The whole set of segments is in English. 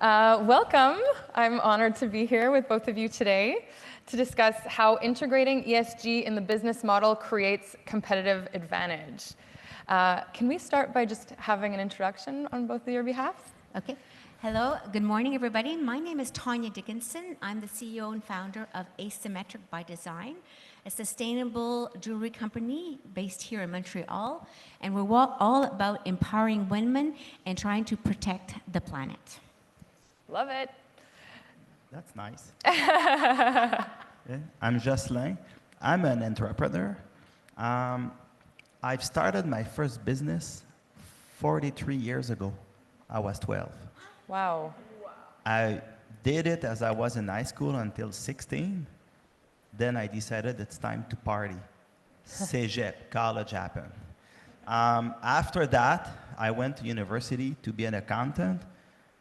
Welcome. I'm honored to be here with both of you today to discuss how integrating ESG in the business model creates competitive advantage. Can we start by just having an introduction on both of your behalves? Okay. Hello. Good morning, everybody. My name is Tonya Dickenson. I'm the CEO and founder of Asymmetric by Design, a sustainable jewelry company based here in Montreal. And we're all about empowering women and trying to protect the planet. Love it. That's nice. Yeah, I'm Jocelyn. I'm an entrepreneur. I've started my first business 43 years ago. I was 12. Wow. I did it as I was in high school until 16. Then I decided it's time to party. Cégep, college happened. After that, I went to university to be an accountant.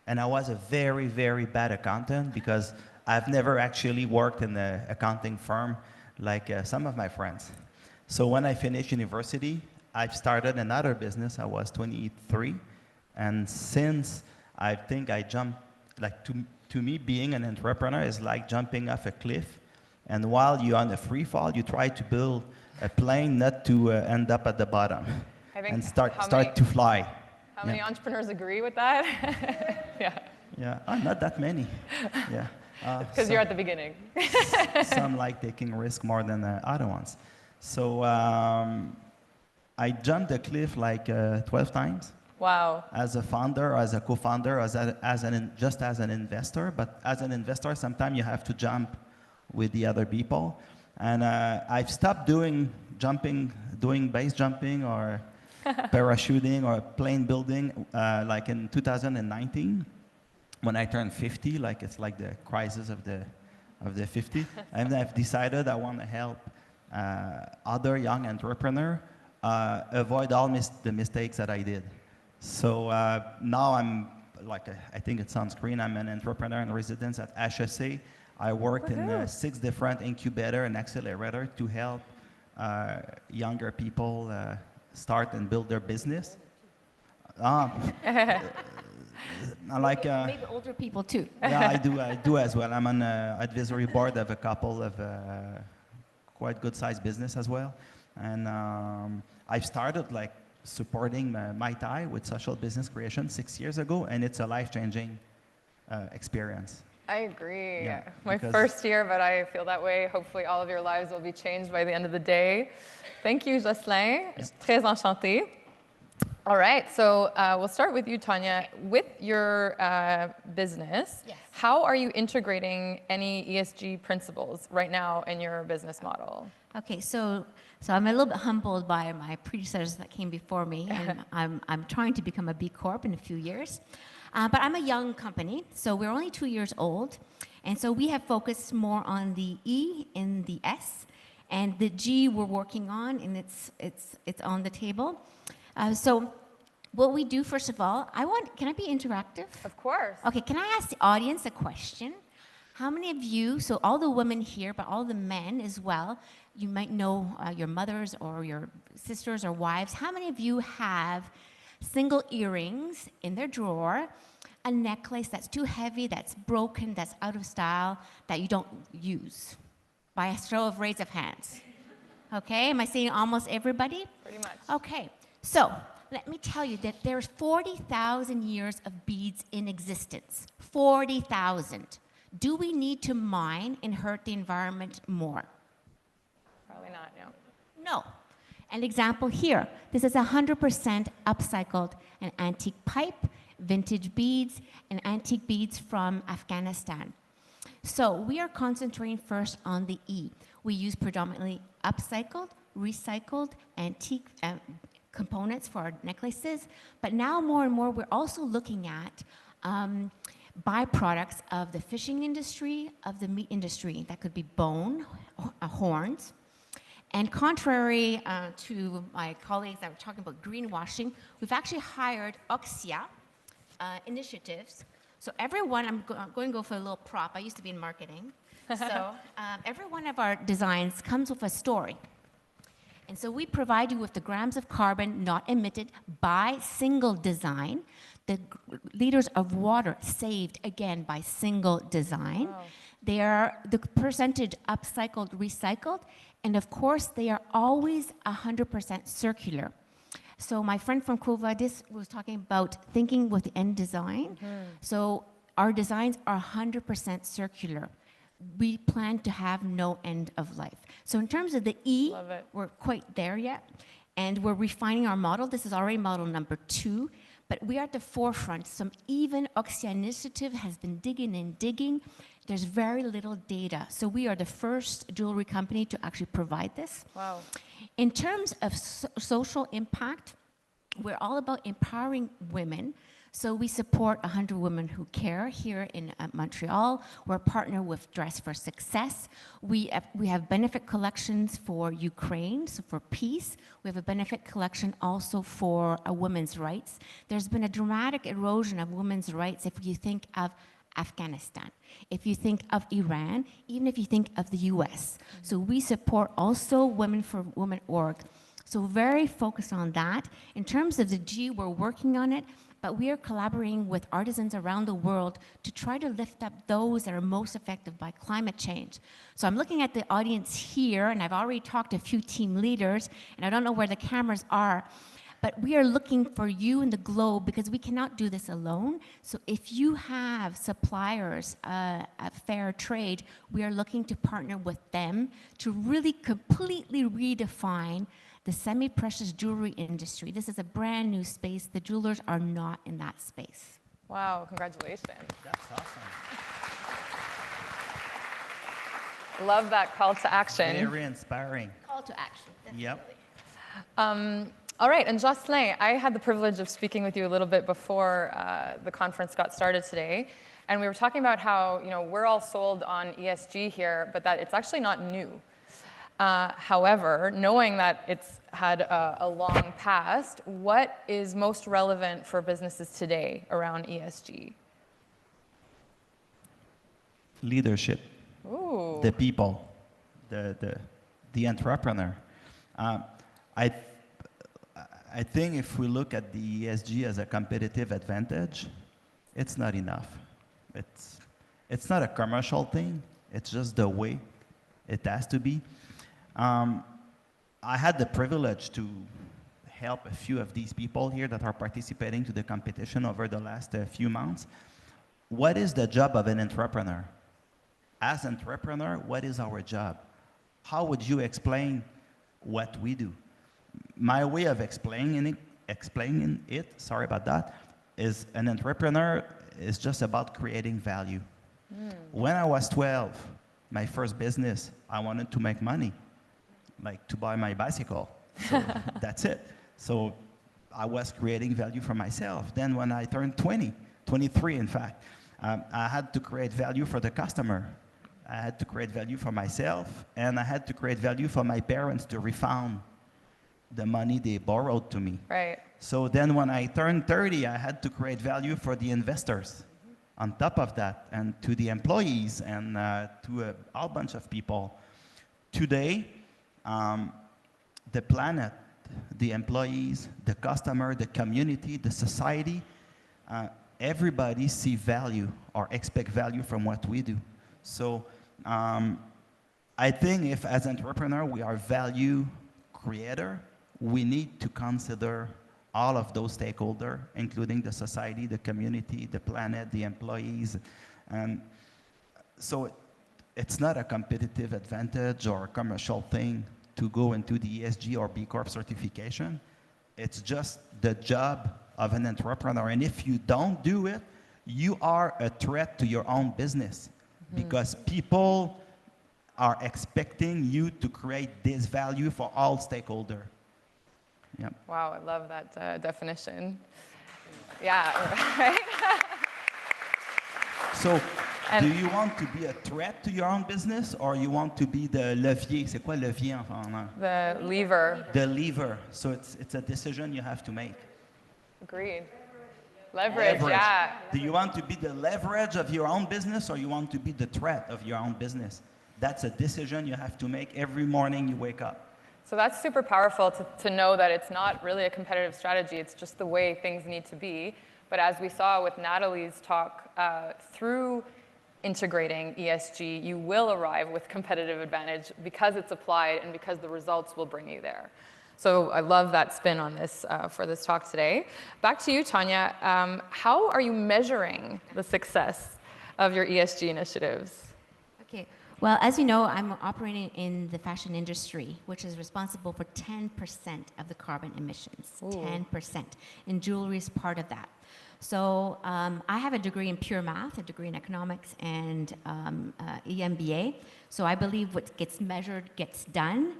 And I was a very, very bad accountant because I've never actually worked in an accounting firm like some of my friends. So when I finished university, I've started another business. I was 23. And since I think I jumped, like to me, being an entrepreneur is like jumping off a cliff. And while you're on a free fall, you try to build a plane not to end up at the bottom and start to fly. How many entrepreneurs agree with that? Yeah. Yeah, not that many. Yeah. Because you're at the beginning. Some like taking risk more than other ones. So I jumped the cliff like 12 times. Wow. As a founder, as a co-founder, just as an investor. But as an investor, sometimes you have to jump with the other people. And I've stopped doing base jumping or parachuting or plane building like in 2019 when I turned 50, like it's like the crisis of the 50. And I've decided I want to help other young entrepreneurs avoid all the mistakes that I did. So now I'm like, I think it's on screen, I'm an entrepreneur in residence at HSA. I worked in 6 different incubator and accelerator to help younger people start and build their business. Maybe older people too. Yeah, I do as well. I'm on an advisory board of a couple of quite good sized business as well. And I've started like supporting Mai Tai with social business creation 6 years ago, and it's a life-changing experience. I agree. Yeah, my first year, but I feel that way. Hopefully all of your lives will be changed by the end of the day. Thank you, Jocelyn. Je suis très enchantée. All right, so we'll start with you, Tonya. With your business, yes. How are you integrating any ESG principles right now in your business model? Okay, so I'm a little bit humbled by my predecessors that came before me, and I'm trying to become a B Corp in a few years. But I'm a young company, so we're only 2 years old, and so we have focused more on the E and the S, and the G we're working on, and it's on the table. So what we do, first of all, can I be interactive? Of course. Okay, can I ask the audience a question? How many of you, so all the women here, but all the men as well, you might know your mothers or your sisters or wives, how many of you have single earrings in their drawer, a necklace that's too heavy, that's broken, that's out of style, that you don't use? By a show of raise of hands. Okay, am I saying almost everybody? Pretty much. Okay, so let me tell you that there's 40,000 years of beads in existence. 40,000. Do we need to mine and hurt the environment more? Probably not, no. No. An example here. This is 100% upcycled and antique pipe, vintage beads, and antique beads from Afghanistan. So we are concentrating first on the E. We use predominantly upcycled, recycled, antique components for our necklaces. But now more and more, we're also looking at byproducts of the fishing industry, of the meat industry. That could be bone, horns. And contrary to my colleagues that were talking about greenwashing, we've actually hired Oxia initiatives. So everyone, I'm going to go for a little prop. I used to be in marketing. So every one of our designs comes with a story. And so we provide you with the grams of carbon not emitted by single design the liters of water saved, again, by single design. Wow. They are the percentage upcycled, recycled, and of course, they are always 100% circular. So my friend from Quo Vadis was talking about thinking with end design. So our designs are 100% circular. We plan to have no end of life. So in terms of the E, Love it. we're quite there yet, and we're refining our model. This is already model number 2, but we are at the forefront. Some even Oxia Initiative has been digging. There's very little data. So we are the first jewelry company to actually provide this. Wow. In terms of social impact, we're all about empowering women. So we support 100 Women Who Care here in Montreal. We're a partner with Dress for Success. We have benefit collections for Ukraine, so for peace. We have a benefit collection also for women's rights. There's been a dramatic erosion of women's rights if you think of Afghanistan, if you think of Iran, even if you think of the US. So we support also Women for Women org. So very focused on that. In terms of the G, we're working on it, but we are collaborating with artisans around the world to try to lift up those that are most affected by climate change. So I'm looking at the audience here, and I've already talked to a few team leaders, and I don't know where the cameras are, but we are looking for you in the globe because we cannot do this alone. So if you have suppliers at Fair Trade, we are looking to partner with them to really completely redefine the semi-precious jewelry industry. This is a brand new space. The jewelers are not in that space. Wow, congratulations. That's awesome. Love that call to action. Very inspiring. Call to action. Yep. All right, and Jocelyn, I had the privilege of speaking with you a little bit before the conference got started today, and we were talking about how we're all sold on ESG here, but that it's actually not new. However, knowing that it's had a long past, what is most relevant for businesses today around ESG? Leadership. Ooh. The people, the entrepreneur. I think if we look at the ESG as a competitive advantage, it's not enough. It's not a commercial thing. It's just the way it has to be. I had the privilege to help a few of these people here that are participating to the competition over the last few months. What is the job of an entrepreneur? As an entrepreneur, what is our job? How would you explain what we do? My way of explaining it, sorry about that, is an entrepreneur is just about creating value. When I was 12, my first business, I wanted to make money, like to buy my bicycle. So that's it. So I was creating value for myself. Then when I turned 23 in fact, I had to create value for the customer. I had to create value for myself, and I had to create value for my parents to refund the money they borrowed to me. Right. So then when I turned 30, I had to create value for the investors on top of that, and to the employees, and to a whole bunch of people. Today, the planet, the employees, the customer, the community, the society, everybody see value or expect value from what we do. So I think if as entrepreneur we are value creator, we need to consider all of those stakeholders, including the society, the community, the planet, the employees. And so it's not a competitive advantage or a commercial thing to go into the ESG or B Corp certification. It's just the job of an entrepreneur. And if you don't do it, you are a threat to your own business, because people are expecting you to create this value for all stakeholders. Yep. Wow, I love that definition. Yeah, right? So, do you want to be a threat to your own business, or you want to be the levier? C'est quoi levier en français? The lever. The lever. So it's a decision you have to make. Agreed. Leverage, yeah. Do you want to be the leverage of your own business, or you want to be the threat of your own business? That's a decision you have to make every morning you wake up. So that's super powerful to know that it's not really a competitive strategy. It's just the way things need to be. But as we saw with Natalie's talk, through integrating ESG, you will arrive with competitive advantage because it's applied and because the results will bring you there. So I love that spin on this for this talk today. Back to you, Tonya. How are you measuring the success of your ESG initiatives? Okay. Well, as you know, I'm operating in the fashion industry, which is responsible for 10% of the carbon emissions. Ooh. 10%. And jewelry is part of that. So I have a degree in pure math, a degree in economics, and EMBA. So I believe what gets measured gets done.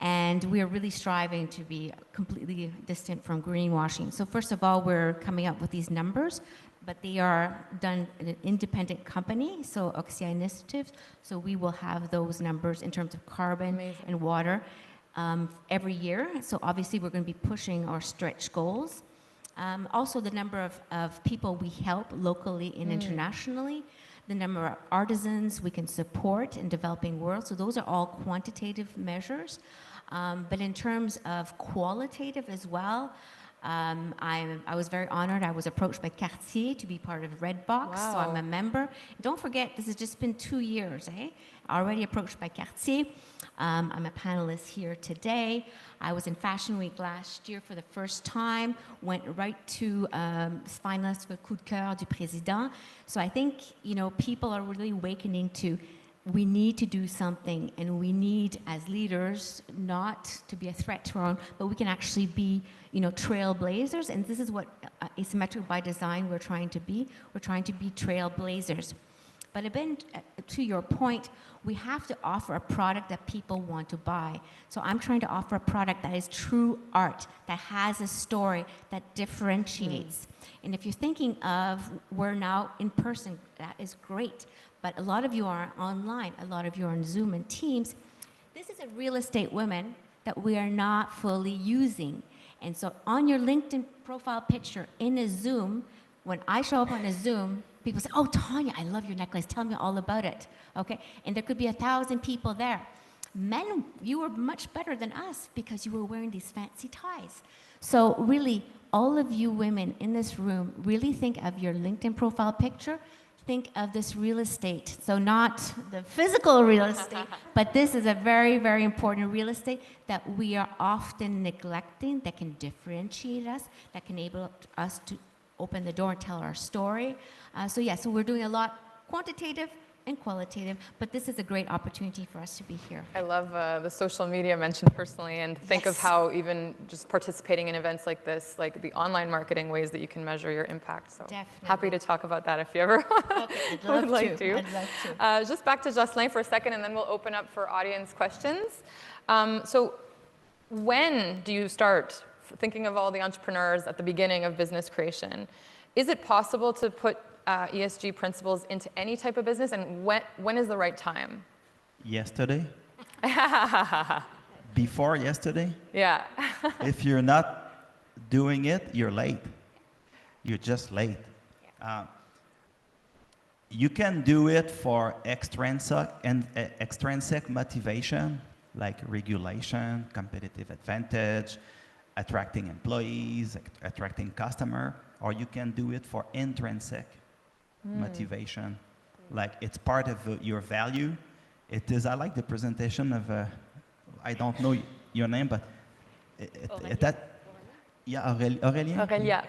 And we are really striving to be completely distant from greenwashing. So first of all, we're coming up with these numbers, but they are done in an independent company, so Oxia Initiatives. So we will have those numbers in terms of carbon and water every year. So obviously, we're going to be pushing our stretch goals. Also, the number of people we help locally and internationally, the number of artisans we can support in developing world. So those are all quantitative measures. But in terms of qualitative as well, I was very honored. I was approached by Cartier to be part of Redbox, so I'm a member. Don't forget, this has just been 2 years, already approached by Cartier. I'm a panelist here today. I was in Fashion Week last year for the first time, went right to finalist for Coup de Cœur du Président. So I think, people are really awakening to we need to do something, and we need, as leaders, not to be a threat to our own, but we can actually be, trailblazers. And this is what Asymmetric by Design we're trying to be. We're trying to be trailblazers. But again, to your point, we have to offer a product that people want to buy. So I'm trying to offer a product that is true art, that has a story, that differentiates. And if you're thinking of, we're now in person, that is great. But a lot of you are online, a lot of you are on Zoom and Teams. This is a real estate woman that we are not fully using. And so on your LinkedIn profile picture in a Zoom, when I show up on a Zoom, people say, oh, Tonya, I love your necklace. Tell me all about it. Okay? And there could be 1,000 people there. Men, you were much better than us because you were wearing these fancy ties. So really, all of you women in this room, really think of your LinkedIn profile picture. Think of this real estate. So not the physical real estate, but this is a very, very important real estate that we are often neglecting, that can differentiate us, that can enable us to open the door and tell our story. So we're doing a lot quantitative and qualitative, but this is a great opportunity for us to be here. I love the social media mentioned personally, and think of how even just participating in events like this, like the online marketing ways that you can measure your impact. So Definitely. Happy to talk about that if you ever would like to. I'd love to. Just back to Jocelyn for a second, and then we'll open up for audience questions. So when do you start thinking of all the entrepreneurs at the beginning of business creation? Is it possible to put ESG principles into any type of business, and when is the right time? Yesterday? Before yesterday? Yeah. If you're not doing it, you're late. You're just late. You can do it for extrinsic motivation, like regulation, competitive advantage, attracting employees, attracting customer, or you can do it for intrinsic motivation, like it's part of your value. It is. I like the presentation of. I don't know your name, but Aurélia.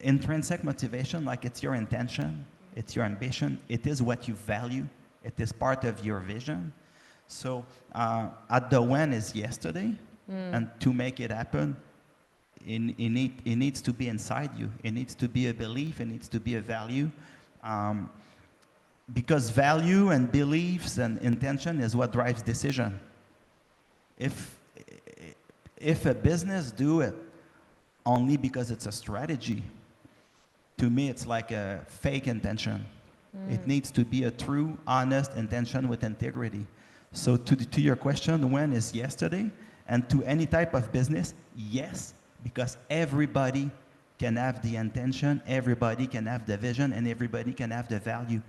Intrinsic motivation, like it's your intention, it's your ambition. It is what you value. It is part of your vision. So at the when is yesterday, and to make it happen. It needs to be inside you. It needs to be a belief. It needs to be a value. Because value and beliefs and intention is what drives decision. If a business do it only because it's a strategy, to me it's like a fake intention. It needs to be a true, honest intention with integrity. So to your question, when is yesterday? And to any type of business, yes. Because everybody can have the intention, everybody can have the vision, and everybody can have the value.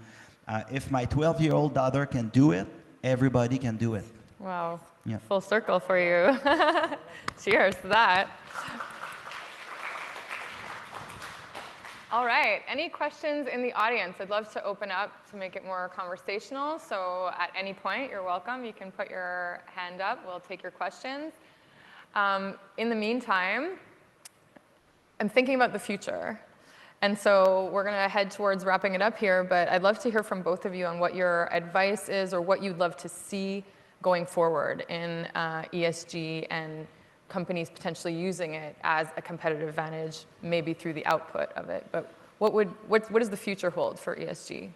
If my 12-year-old daughter can do it, everybody can do it. Wow. Yeah. Full circle for you. Cheers to that. All right, any questions in the audience? I'd love to open up to make it more conversational. So at any point, you're welcome. You can put your hand up. We'll take your questions. In the meantime, I'm thinking about the future. And so we're going to head towards wrapping it up here, but I'd love to hear from both of you on what your advice is or what you'd love to see going forward in ESG and companies potentially using it as a competitive advantage, maybe through the output of it. But what does the future hold for ESG?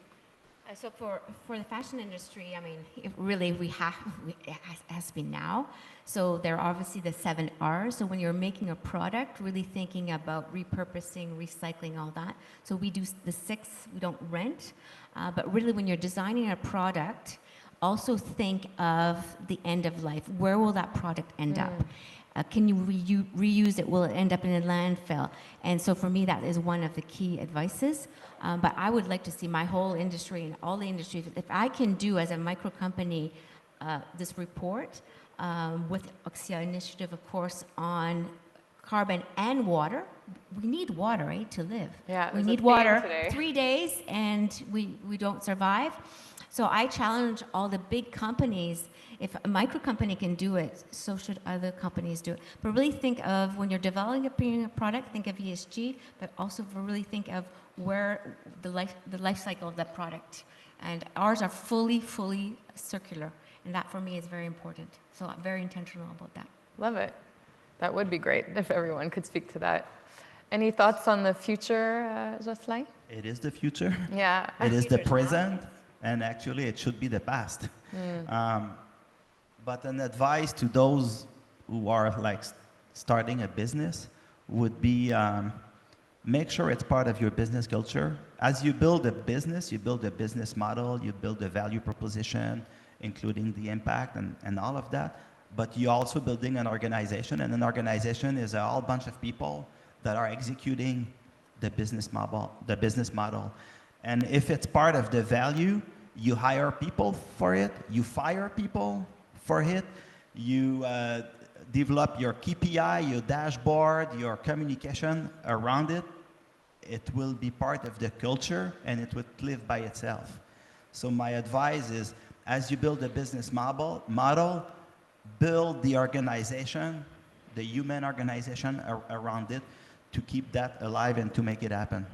So for the fashion industry, I mean, it has been now. So there are obviously the 7 R's. So when you're making a product, really thinking about repurposing, recycling, all that. So we do the 6, we don't rent. But really when you're designing a product, also think of the end of life. Where will that product end up? Can you reuse it? Will it end up in a landfill? And so for me, that is one of the key advices. But I would like to see my whole industry and all the industries, if I can do as a micro company this report with Oxia initiative, of course, on carbon and water. We need water, right, to live. Yeah, we need water 3 days and we don't survive. So I challenge all the big companies. If a micro company can do it, so should other companies do it. But really think of, when you're developing a product, think of ESG, but also really think of where the life cycle of that product. And ours are fully circular. And that for me is very important. So I'm very intentional about that. Love it. That would be great if everyone could speak to that. Any thoughts on the future, Jocelyn? It is the future. Yeah. It is the present, and actually it should be the past. But an advice to those who are like starting a business would be make sure it's part of your business culture. As you build a business, you build a business model, you build a value proposition, including the impact and all of that. But you're also building an organization, and an organization is a whole bunch of people that are executing the business model. And if it's part of the value, you hire people for it, you fire people for it, you develop your KPI, your dashboard, your communication around it. It will be part of the culture and it would live by itself. So my advice is, as you build a business model, build the organization, the human organization around it to keep that alive and to make it happen.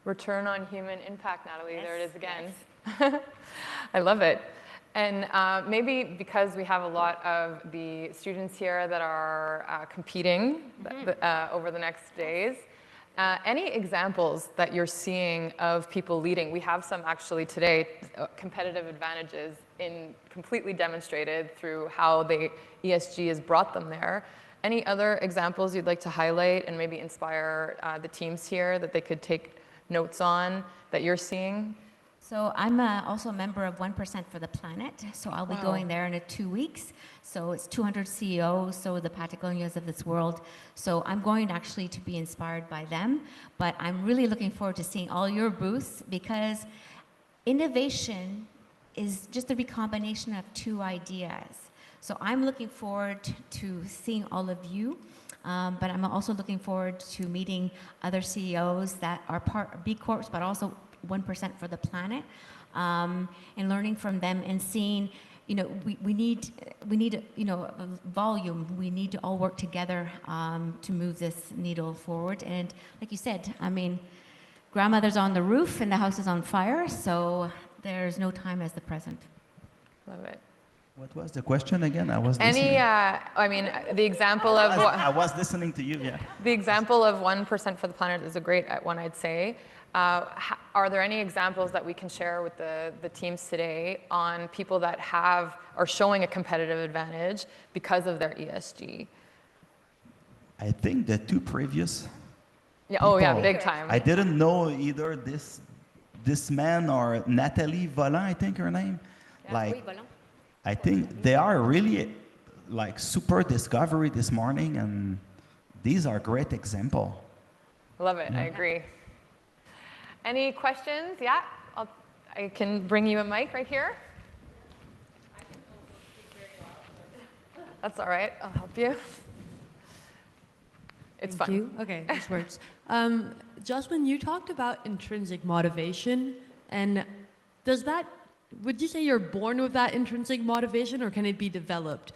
Return on human impact, Natalie. Yes, there it is again. yes. I love it. And maybe because we have a lot of the students here that are competing over the next days, any examples that you're seeing of people leading? We have some actually today, competitive advantages completely demonstrated through how the ESG has brought them there. Any other examples you'd like to highlight and maybe inspire the teams here that they could take notes on that you're seeing? So I'm also a member of 1% for the Planet. So I'll be going there in 2 weeks. So it's 200 CEOs, so the Patagonias of this world. So I'm going actually to be inspired by them. But I'm really looking forward to seeing all your booths, because innovation is just a recombination of 2 ideas. So I'm looking forward to seeing all of you. But I'm also looking forward to meeting other CEOs that are part B Corps, but also 1% for the Planet, and learning from them and seeing, we need volume. We need to all work together to move this needle forward. And like you said, I mean, grandmother's on the roof and the house is on fire, so there's no time as the present. Love it. What was the question again? I was listening. The example of I was listening to you, yeah. The example of 1% for the Planet is a great one, I'd say. Are there any examples that we can share with the teams today on people that are showing a competitive advantage because of their ESG? I think the 2 previous. Yeah. people, Oh yeah, big time. I didn't know either this man or Natalie Riviere, I think her name. I think they are really like super discovery this morning, and these are great examples. Love it. I agree. Any questions? Yeah, I can bring you a mic right here. That's all right. I'll help you. It's Thank fun. you. Okay, this works. Jocelyn, you talked about intrinsic motivation, and would you say you're born with that intrinsic motivation, or can it be developed?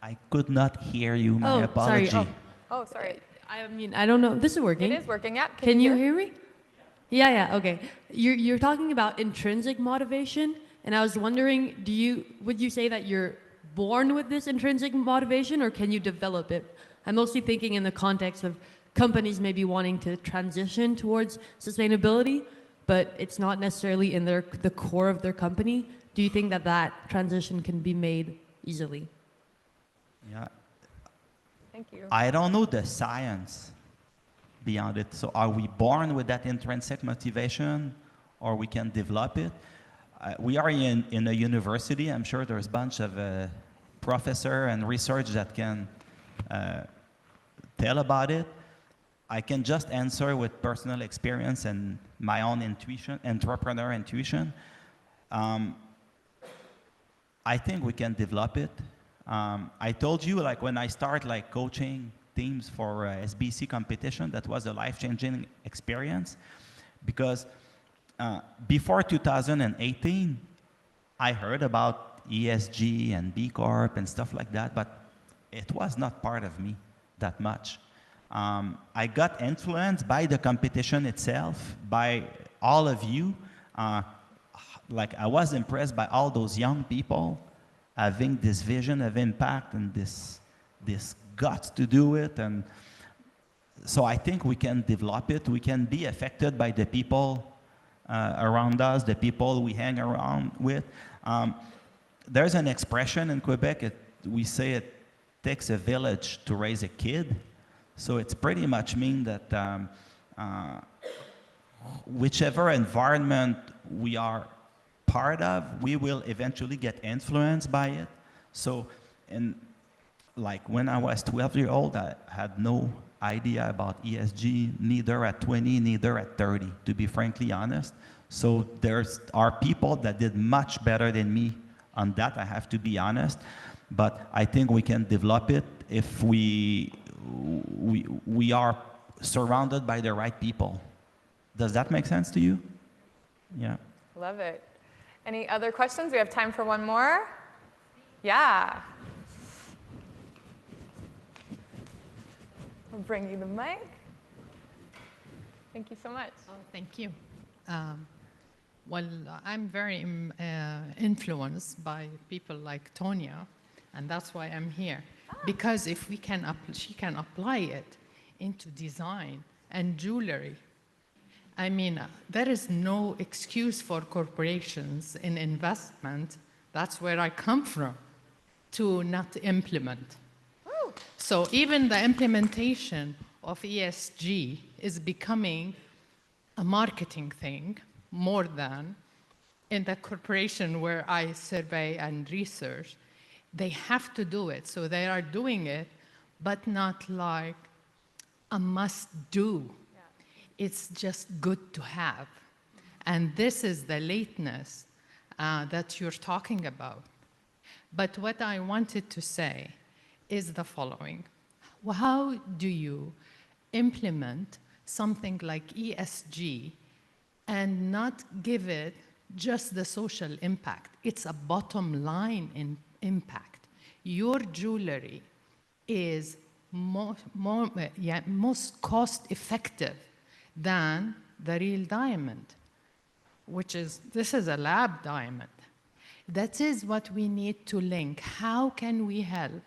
I could not hear you. My Oh, sorry. apology. Oh, sorry. I mean, I don't know. This is working. It is working, yeah. Can you hear me? Yeah, okay. You're talking about intrinsic motivation, and I was wondering, would you say that you're born with this intrinsic motivation, or can you develop it? I'm mostly thinking in the context of companies maybe wanting to transition towards sustainability, but it's not necessarily in the core of their company. Do you think that transition can be made easily? Yeah. Thank you. I don't know the science beyond it. So are we born with that intrinsic motivation, or we can develop it? We are in a university. I'm sure there's a bunch of professor and research that can tell about it. I can just answer with personal experience and my own intuition, entrepreneur intuition. I think we can develop it. I told you, like, when I start like coaching teams for SBC competition, that was a life-changing experience, because before 2018, I heard about ESG and B Corp and stuff like that, but it was not part of me that much. I got influenced by the competition itself, by all of you. Like, I was impressed by all those young people having this vision of impact and this guts to do it. And so I think we can develop it. We can be affected by the people around us, the people we hang around with. There's an expression in Quebec, we say it takes a village to raise a kid. So it's pretty much mean that whichever environment we are part of, we will eventually get influenced by it. So, like when I was 12 years old, I had no idea about ESG, neither at 20, neither at 30, to be frankly honest. So there are people that did much better than me on that, I have to be honest. But I think we can develop it if we are surrounded by the right people. Does that make sense to you? Yeah. Love it. Any other questions? We have time for one more. Yeah. I'll bring you the mic. Thank you so much. Oh, thank you. Well, I'm very influenced by people like Tonya, and that's why I'm here. Because if she can apply it into design and jewelry. I mean, there is no excuse for corporations in investment, that's where I come from, to not implement. Woo. So even the implementation of ESG is becoming a marketing thing more than in the corporation where I survey and research. They have to do it, so they are doing it, but not like a must-do. Yeah. It's just good to have. And this is the lateness that you're talking about. But what I wanted to say is the following. How do you implement something like ESG and not give it just the social impact? It's a bottom line impact. Your jewelry is most cost effective than the real diamond, this is a lab diamond. That is what we need to link. How can we help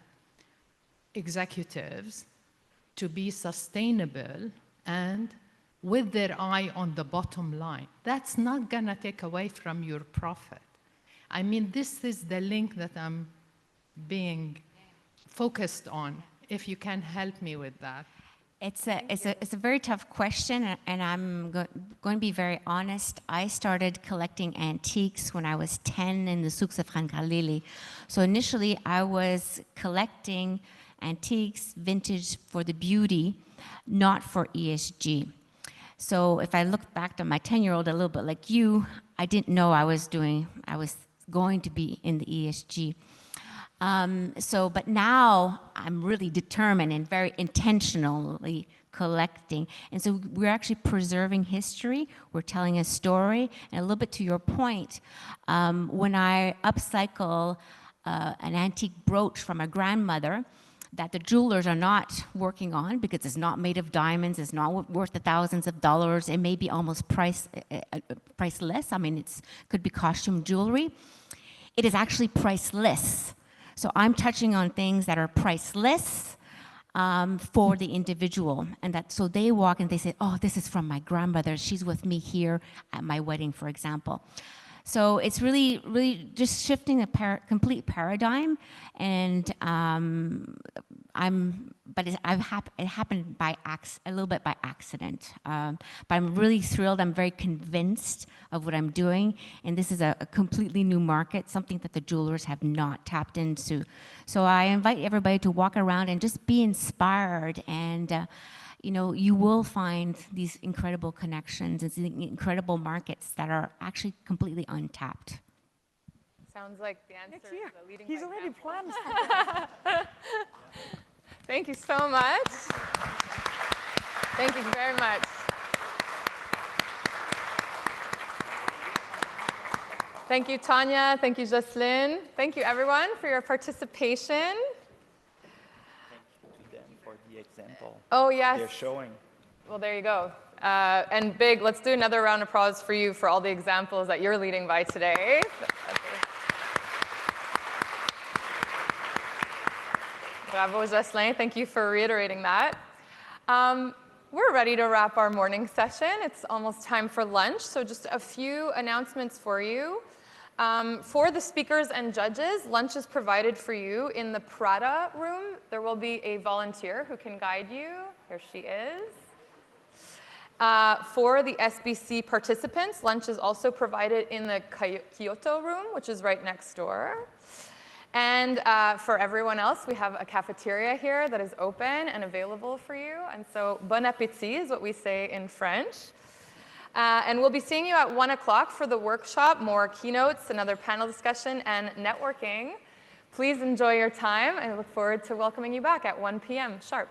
executives to be sustainable and with their eye on the bottom line? That's not gonna take away from your profit. I mean, this is the link that I'm being focused on. If you can help me with that. It's a very tough question, and I'm going to be very honest. I started collecting antiques when I was 10 in the souks of Khangalili. So initially, I was collecting antiques, vintage for the beauty, not for ESG. So if I look back to my 10-year-old, a little bit like you, I didn't know I was going to be in the ESG. But now I'm really determined and very intentionally collecting. And so we're actually preserving history. We're telling a story. And a little bit to your point, when I upcycle an antique brooch from a grandmother that the jewelers are not working on because it's not made of diamonds, it's not worth the thousands of dollars, it may be almost priceless. I mean, it could be costume jewelry. It is actually priceless. So I'm touching on things that are priceless for the individual. And that so they walk and they say, oh, this is from my grandmother. She's with me here at my wedding, for example. So it's really, really just shifting a complete paradigm, and it happened by a little bit by accident. But I'm really thrilled. I'm very convinced of what I'm doing, and this is a completely new market, something that the jewelers have not tapped into. So I invite everybody to walk around and just be inspired, and you will find these incredible connections, these incredible markets that are actually completely untapped. Sounds like the answer is the leading He's by already example. planned. Thank you so much. Thank you very much. Thank you, Tonya. Thank you, Jocelyn. Thank you, everyone, for your participation. For the example Oh, yes. they're showing. Well, there you go. And let's do another round of applause for you for all the examples that you're leading by today. Bravo, Jocelyn. Thank you for reiterating that. We're ready to wrap our morning session. It's almost time for lunch, so just a few announcements for you. For the speakers and judges, lunch is provided for you in the Prada room. There will be a volunteer who can guide you. Here she is. For the SBC participants, lunch is also provided in the Kyoto room, which is right next door. And for everyone else, we have a cafeteria here that is open and available for you. And so, bon appétit is what we say in French. And we'll be seeing you at 1 o'clock for the workshop, more keynotes, another panel discussion, and networking. Please enjoy your time, and I look forward to welcoming you back at 1 p.m. sharp.